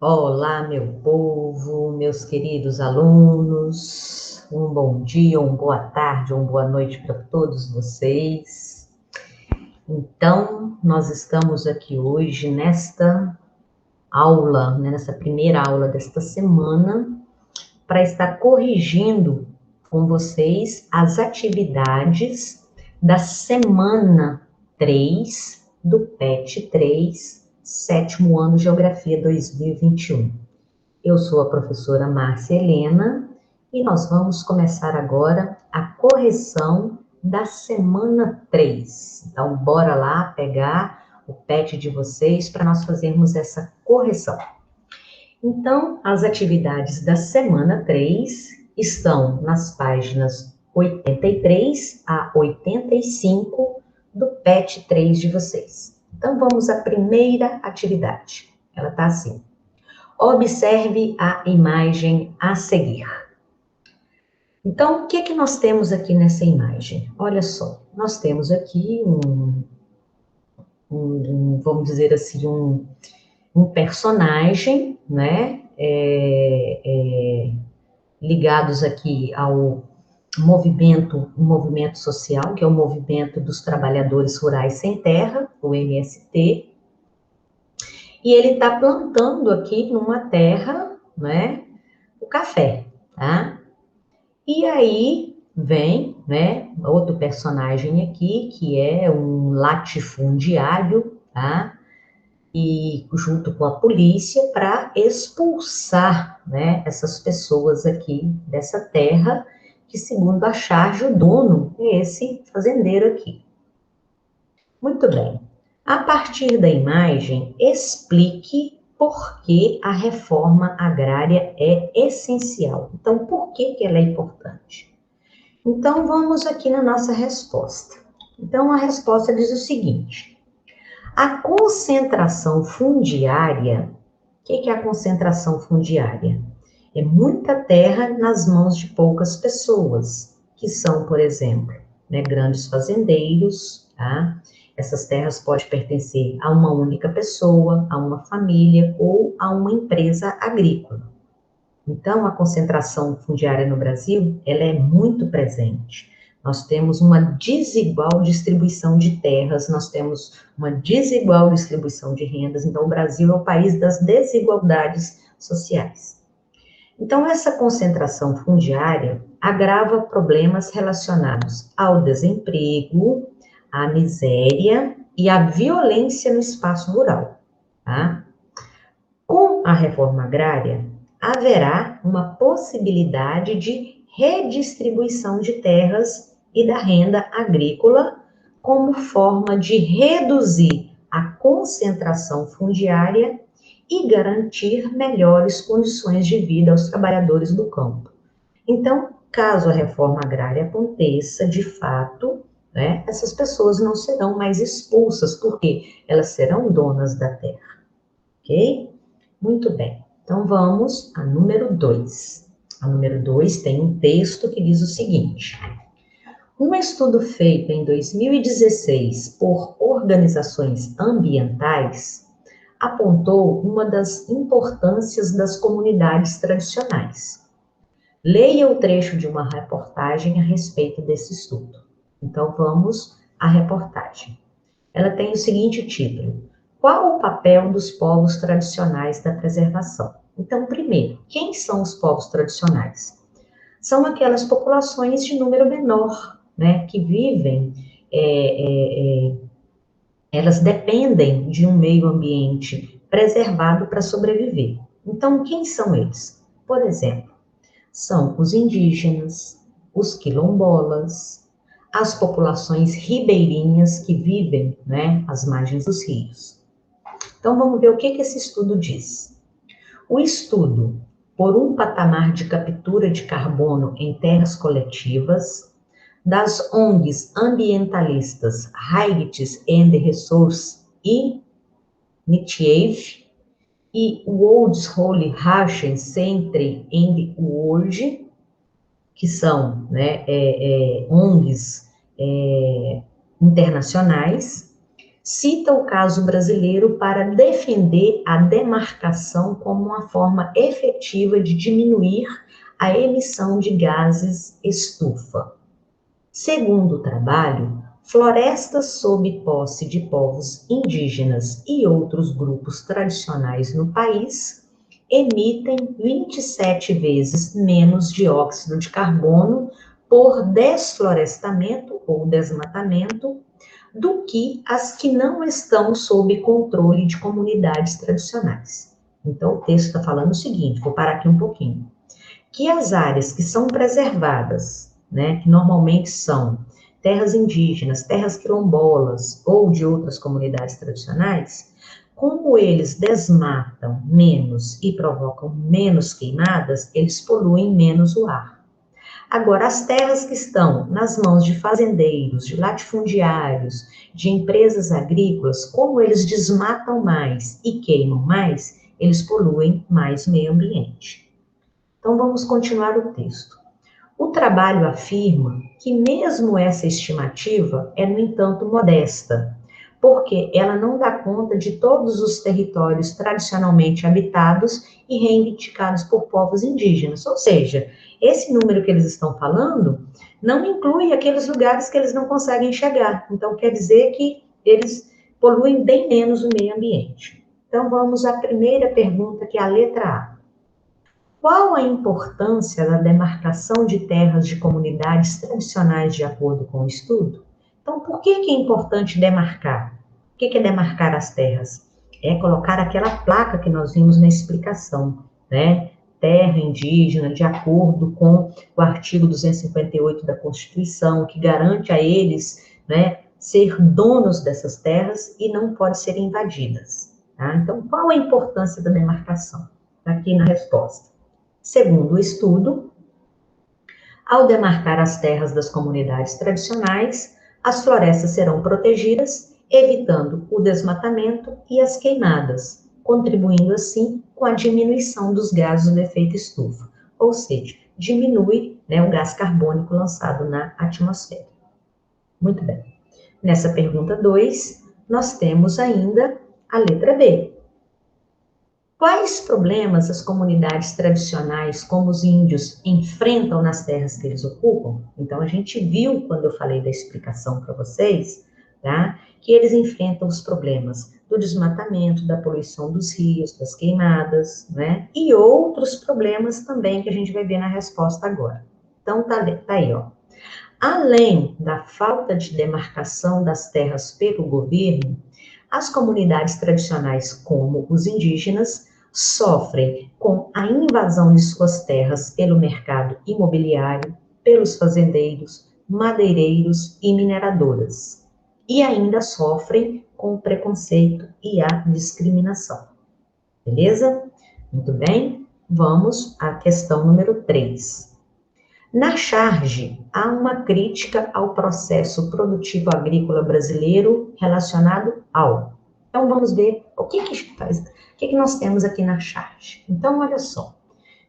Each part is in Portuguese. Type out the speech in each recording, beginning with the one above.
Olá, meu povo, meus queridos alunos, um bom dia, uma boa tarde, uma boa noite para todos vocês. Então, nós estamos aqui hoje nesta aula, nessa primeira aula desta semana, para estar corrigindo com vocês as atividades da semana 3 do PET 3, sétimo ano, Geografia 2021. Eu sou a professora Márcia Helena e nós vamos começar agora a correção da semana 3. Então, bora lá pegar o PET de vocês para nós fazermos essa correção. Então, as atividades da semana 3 estão nas páginas 83 a 85 do PET 3 de vocês. Então, vamos à primeira atividade. Ela está assim. Observe a imagem a seguir. Então, o que nós temos aqui nessa imagem? Olha só, nós temos aqui vamos dizer assim, um personagem, né? Ligados aqui ao um movimento social, que é o Movimento dos Trabalhadores Rurais Sem Terra, o MST, e ele está plantando aqui numa terra, né, o café, tá? E aí vem, né, outro personagem aqui, que é um latifundiário, tá? E junto com a polícia para expulsar, né, essas pessoas aqui dessa terra, que segundo a charge, o dono é esse fazendeiro aqui. Muito bem. A partir da imagem, explique por que a reforma agrária é essencial. Então, por que ela é importante? Então, vamos aqui na nossa resposta. Então, a resposta diz o seguinte: a concentração fundiária, o que é a concentração fundiária? É muita terra nas mãos de poucas pessoas, que são, por exemplo, né, grandes fazendeiros, tá? Essas terras podem pertencer a uma única pessoa, a uma família ou a uma empresa agrícola. Então, a concentração fundiária no Brasil, ela é muito presente. Nós temos uma desigual distribuição de terras, nós temos uma desigual distribuição de rendas, então o Brasil é o país das desigualdades sociais. Então, essa concentração fundiária agrava problemas relacionados ao desemprego, à miséria e à violência no espaço rural, tá? Com a reforma agrária, haverá uma possibilidade de redistribuição de terras e da renda agrícola como forma de reduzir a concentração fundiária e garantir melhores condições de vida aos trabalhadores do campo. Então, caso a reforma agrária aconteça, de fato, né, essas pessoas não serão mais expulsas, porque elas serão donas da terra, ok? Muito bem, então vamos a número 2. A número 2 tem um texto que diz o seguinte: um estudo feito em 2016 por organizações ambientais apontou uma das importâncias das comunidades tradicionais. Leia o trecho de uma reportagem a respeito desse estudo. Então vamos à reportagem. Ela tem o seguinte título: qual o papel dos povos tradicionais da preservação? Então, primeiro, quem são os povos tradicionais? São aquelas populações de número menor, né, que vivem, elas dependem de um meio ambiente preservado para sobreviver. Então, quem são eles? Por exemplo, são os indígenas, os quilombolas, as populações ribeirinhas que vivem, né, às margens dos rios. Então, vamos ver o que esse estudo diz. O estudo, por um patamar de captura de carbono em terras coletivas, das ONGs ambientalistas Rights and Resource Initiative e World Holy Hashing Center and World, que são, né, ONGs internacionais, cita o caso brasileiro para defender a demarcação como uma forma efetiva de diminuir a emissão de gases estufa. Segundo o trabalho, florestas sob posse de povos indígenas e outros grupos tradicionais no país emitem 27 vezes menos dióxido de carbono por desflorestamento ou desmatamento do que as que não estão sob controle de comunidades tradicionais. Então, o texto está falando o seguinte, vou parar aqui um pouquinho, que as áreas que são preservadas, né, que normalmente são terras indígenas, terras quilombolas ou de outras comunidades tradicionais, como eles desmatam menos e provocam menos queimadas, eles poluem menos o ar. Agora, as terras que estão nas mãos de fazendeiros, de latifundiários, de empresas agrícolas, como eles desmatam mais e queimam mais, eles poluem mais o meio ambiente. Então, vamos continuar o texto. O trabalho afirma que mesmo essa estimativa é, no entanto, modesta, porque ela não dá conta de todos os territórios tradicionalmente habitados e reivindicados por povos indígenas. Ou seja, esse número que eles estão falando não inclui aqueles lugares que eles não conseguem chegar. Então, quer dizer que eles poluem bem menos o meio ambiente. Então, vamos à primeira pergunta, que é a letra A. Qual a importância da demarcação de terras de comunidades tradicionais de acordo com o estudo? Então, por que é importante demarcar? O que é demarcar as terras? É colocar aquela placa que nós vimos na explicação, né? Terra indígena, de acordo com o artigo 258 da Constituição, que garante a eles, né, ser donos dessas terras e não podem ser invadidas. Tá? Então, qual a importância da demarcação? Está aqui na resposta. Segundo o estudo, ao demarcar as terras das comunidades tradicionais, as florestas serão protegidas, evitando o desmatamento e as queimadas, contribuindo assim com a diminuição dos gases do efeito estufa, ou seja, diminui, né, o gás carbônico lançado na atmosfera. Muito bem. Nessa pergunta 2, nós temos ainda a letra B. Quais problemas as comunidades tradicionais, como os índios, enfrentam nas terras que eles ocupam? Então, a gente viu, quando eu falei da explicação para vocês, tá, que eles enfrentam os problemas do desmatamento, da poluição dos rios, das queimadas, né? E outros problemas também que a gente vai ver na resposta agora. Então, tá aí, ó. Além da falta de demarcação das terras pelo governo, as comunidades tradicionais, como os indígenas, sofrem com a invasão de suas terras pelo mercado imobiliário, pelos fazendeiros, madeireiros e mineradoras. E ainda sofrem com o preconceito e a discriminação. Beleza? Muito bem. Vamos à questão número 3. Na charge, há uma crítica ao processo produtivo agrícola brasileiro relacionado ao. Então, vamos ver o que nós temos aqui na charge. Então, olha só,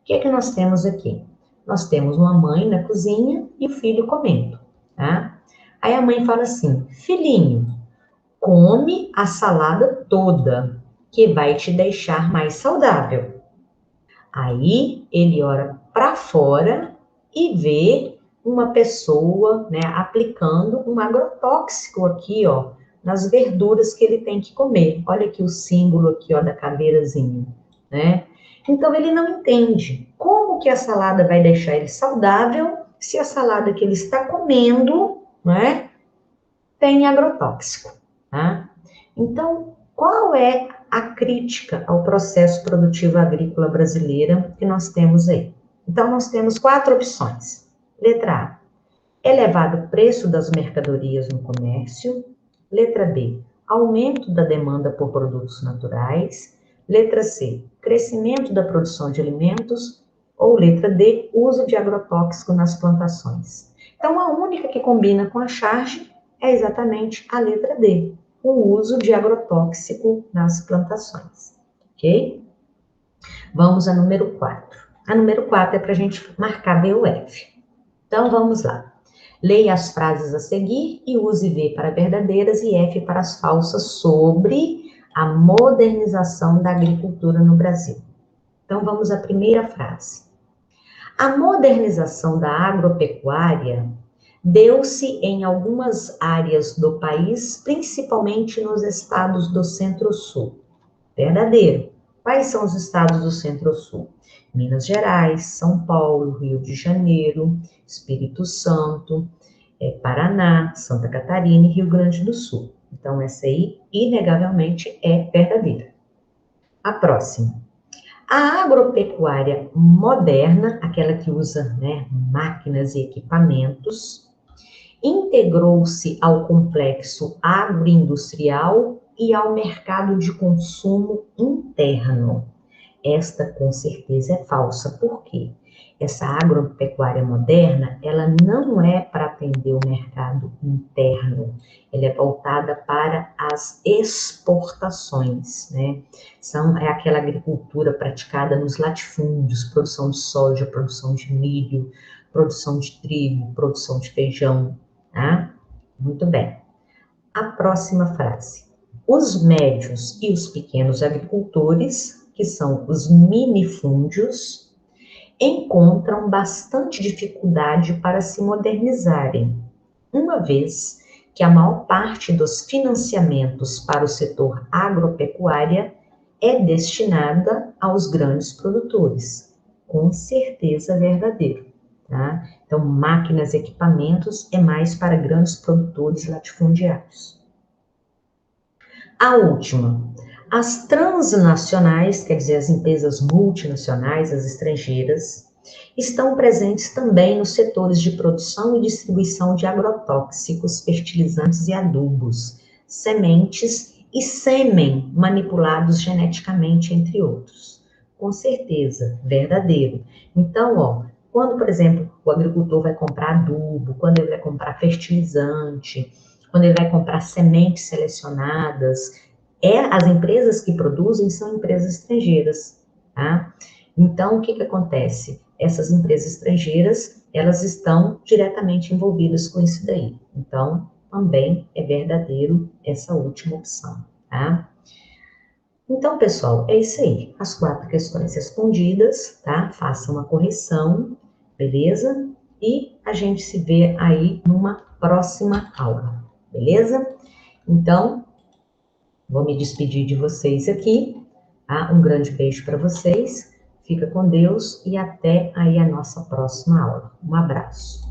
o que nós temos aqui? Nós temos uma mãe na cozinha e o filho comendo, tá? Aí a mãe fala assim, filhinho, come a salada toda, que vai te deixar mais saudável. Aí ele olha para fora e vê uma pessoa, né, aplicando um agrotóxico aqui, ó, nas verduras que ele tem que comer. Olha aqui o símbolo aqui, ó, da caveirazinha, né? Então ele não entende como que a salada vai deixar ele saudável se a salada que ele está comendo, né, tem agrotóxico, tá? Então, qual é a crítica ao processo produtivo agrícola brasileira que nós temos aí? Então, nós temos 4 opções. Letra A, elevado preço das mercadorias no comércio. Letra B, aumento da demanda por produtos naturais. Letra C, crescimento da produção de alimentos. Ou letra D, uso de agrotóxico nas plantações. Então, a única que combina com a charge é exatamente a letra D, o uso de agrotóxico nas plantações, ok? Vamos à número 4. A número 4 é para a gente marcar B ou F. Então, vamos lá. Leia as frases a seguir e use V para verdadeiras e F para as falsas sobre a modernização da agricultura no Brasil. Então, vamos à primeira frase. A modernização da agropecuária deu-se em algumas áreas do país, principalmente nos estados do Centro-Sul. Verdadeiro. Quais são os estados do Centro-Sul? Minas Gerais, São Paulo, Rio de Janeiro, Espírito Santo, Paraná, Santa Catarina e Rio Grande do Sul. Então, essa aí, inegavelmente, é verdadeira. A próxima. A agropecuária moderna, aquela que usa, né, máquinas e equipamentos, integrou-se ao complexo agroindustrial e ao mercado de consumo interno. Esta, com certeza, é falsa. Por quê? Essa agropecuária moderna, ela não é para atender o mercado interno, ela é voltada para as exportações, né? É aquela agricultura praticada nos latifúndios, produção de soja, produção de milho, produção de trigo, produção de feijão, tá? Muito bem. A próxima frase. Os médios e os pequenos agricultores, que são os minifúndios, encontram bastante dificuldade para se modernizarem, uma vez que a maior parte dos financiamentos para o setor agropecuária é destinada aos grandes produtores. Com certeza verdadeiro, tá? Então, máquinas e equipamentos é mais para grandes produtores latifundiários. A última. As transnacionais, quer dizer, as empresas multinacionais, as estrangeiras, estão presentes também nos setores de produção e distribuição de agrotóxicos, fertilizantes e adubos, sementes e sêmen manipulados geneticamente, entre outros. Com certeza, verdadeiro. Então, ó, quando, por exemplo, o agricultor vai comprar adubo, quando ele vai comprar fertilizante, quando ele vai comprar sementes selecionadas, as empresas que produzem são empresas estrangeiras, tá? Então, o que acontece? Essas empresas estrangeiras, elas estão diretamente envolvidas com isso daí. Então, também é verdadeiro essa última opção, tá? Então, pessoal, é isso aí. As 4 questões respondidas, tá? Faça uma correção, beleza? E a gente se vê aí numa próxima aula, beleza? Então, vou me despedir de vocês aqui, tá? Um grande beijo para vocês, fica com Deus e até aí a nossa próxima aula. Um abraço.